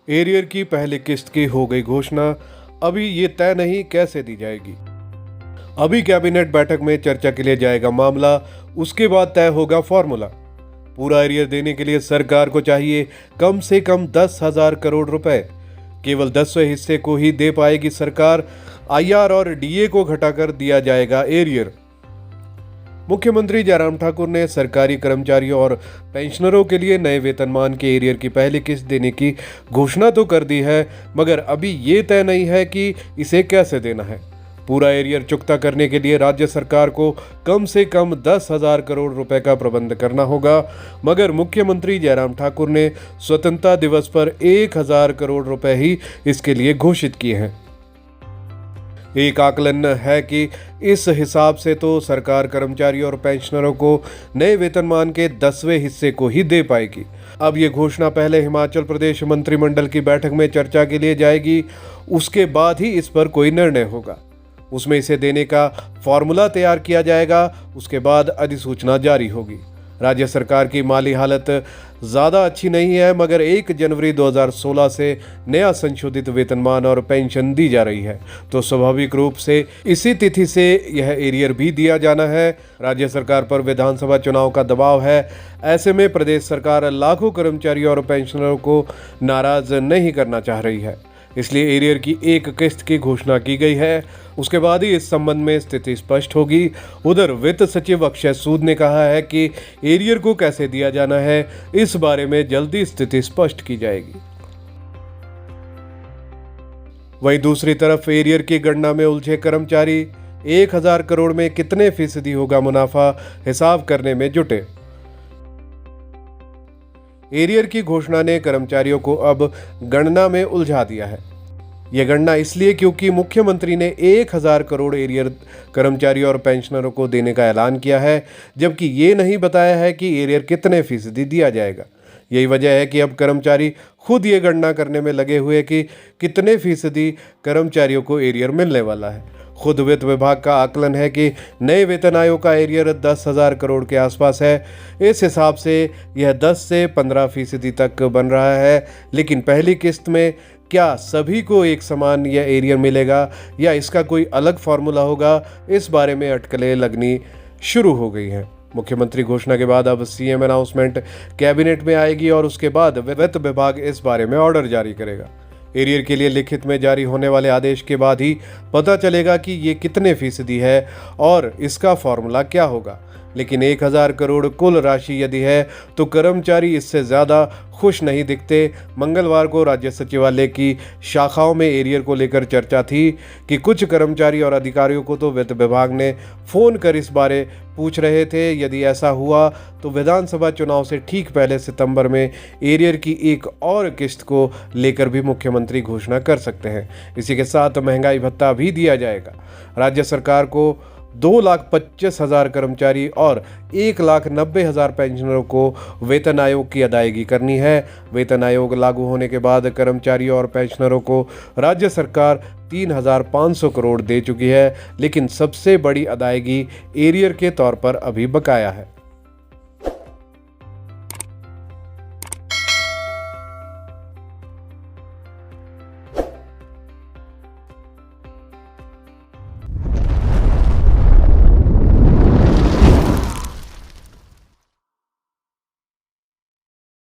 Arrear की पहली किस्त की हो गई घोषणा। अभी ये तय नहीं कैसे दी जाएगी। अभी कैबिनेट बैठक में चर्चा के लिए जाएगा मामला, उसके बाद तय होगा फॉर्मूला। पूरा एरियर देने के लिए सरकार को चाहिए कम से कम 10,000 करोड़ रुपए। केवल 10वें हिस्से को ही दे पाएगी सरकार। आईआर और डीए को घटाकर दिया जाएगा एरियर। मुख्यमंत्री जयराम ठाकुर ने सरकारी कर्मचारियों और पेंशनरों के लिए नए वेतनमान के एरियर की पहली किस्त देने की घोषणा तो कर दी है, मगर अभी ये तय नहीं है कि इसे कैसे देना है। पूरा एरियर चुकता करने के लिए राज्य सरकार को कम से कम 10,000 करोड़ रुपए का प्रबंध करना होगा, मगर मुख्यमंत्री जयराम ठाकुर ने स्वतंत्रता दिवस पर 1,000 करोड़ रुपए ही इसके लिए घोषित किए हैं। एक आकलन है कि इस हिसाब से तो सरकार कर्मचारियों और पेंशनरों को नए वेतनमान के 10वें हिस्से को ही दे पाएगी। अब ये घोषणा पहले हिमाचल प्रदेश मंत्रिमंडल की बैठक में चर्चा के लिए जाएगी, उसके बाद ही इस पर कोई निर्णय होगा। उसमें इसे देने का फॉर्मूला तैयार किया जाएगा, उसके बाद अधिसूचना जारी होगी। राज्य सरकार की माली हालत ज़्यादा अच्छी नहीं है, मगर 1 जनवरी 2016 से नया संशोधित वेतनमान और पेंशन दी जा रही है, तो स्वाभाविक रूप से इसी तिथि से यह एरियर भी दिया जाना है। राज्य सरकार पर विधानसभा चुनाव का दबाव है। ऐसे में प्रदेश सरकार लाखों कर्मचारियों और पेंशनरों को नाराज नहीं करना चाह रही है, इसलिए एरियर की एक किस्त की घोषणा की गई है। उसके बाद ही इस संबंध में स्थिति स्पष्ट होगी। उधर वित्त सचिव अक्षय सूद ने कहा है कि एरियर को कैसे दिया जाना है, इस बारे में जल्दी स्थिति स्पष्ट की जाएगी। वहीं दूसरी तरफ एरियर की गणना में उलझे कर्मचारी 1,000 करोड़ में कितने फीसदी होगा मुनाफा हिसाब करने में जुटे। एरियर की घोषणा ने कर्मचारियों को अब गणना में उलझा दिया है। यह गणना इसलिए क्योंकि मुख्यमंत्री ने 1,000 करोड़ एरियर कर्मचारियों और पेंशनरों को देने का ऐलान किया है, जबकि ये नहीं बताया है कि एरियर कितने फीसदी दिया जाएगा। यही वजह है कि अब कर्मचारी खुद ये गणना करने में लगे हुए कि कितने फीसदी कर्मचारियों को एरियर मिलने वाला है। खुद वित्त विभाग का आकलन है कि नए वेतन आयोग का एरियर 10,000 करोड़ के आसपास है। इस हिसाब से यह 10 से 15% तक बन रहा है, लेकिन पहली किस्त में क्या सभी को एक समान यह एरियर मिलेगा या इसका कोई अलग फॉर्मूला होगा, इस बारे में अटकलें लगनी शुरू हो गई हैं। मुख्यमंत्री घोषणा के बाद अब सीएम अनाउंसमेंट कैबिनेट में आएगी और उसके बाद वित्त विभाग इस बारे में ऑर्डर जारी करेगा। एरियर के लिए लिखित में जारी होने वाले आदेश के बाद ही पता चलेगा कि ये कितने फीसदी है और इसका फॉर्मूला क्या होगा। लेकिन 1,000 करोड़ कुल राशि यदि है तो कर्मचारी इससे ज़्यादा खुश नहीं दिखते। मंगलवार को राज्य सचिवालय की शाखाओं में एरियर को लेकर चर्चा थी कि कुछ कर्मचारी और अधिकारियों को तो वित्त विभाग ने फ़ोन कर इस बारे पूछ रहे थे। यदि ऐसा हुआ तो विधानसभा चुनाव से ठीक पहले सितंबर में एरियर की एक और किस्त को लेकर भी मुख्यमंत्री घोषणा कर सकते हैं। इसी के साथ महंगाई भत्ता भी दिया जाएगा। राज्य सरकार को 2,25,000 कर्मचारी और 1,90,000 पेंशनरों को वेतन आयोग की अदायगी करनी है। वेतन आयोग लागू होने के बाद कर्मचारियों और पेंशनरों को राज्य सरकार 3,500 करोड़ दे चुकी है, लेकिन सबसे बड़ी अदायगी एरियर के तौर पर अभी बकाया है।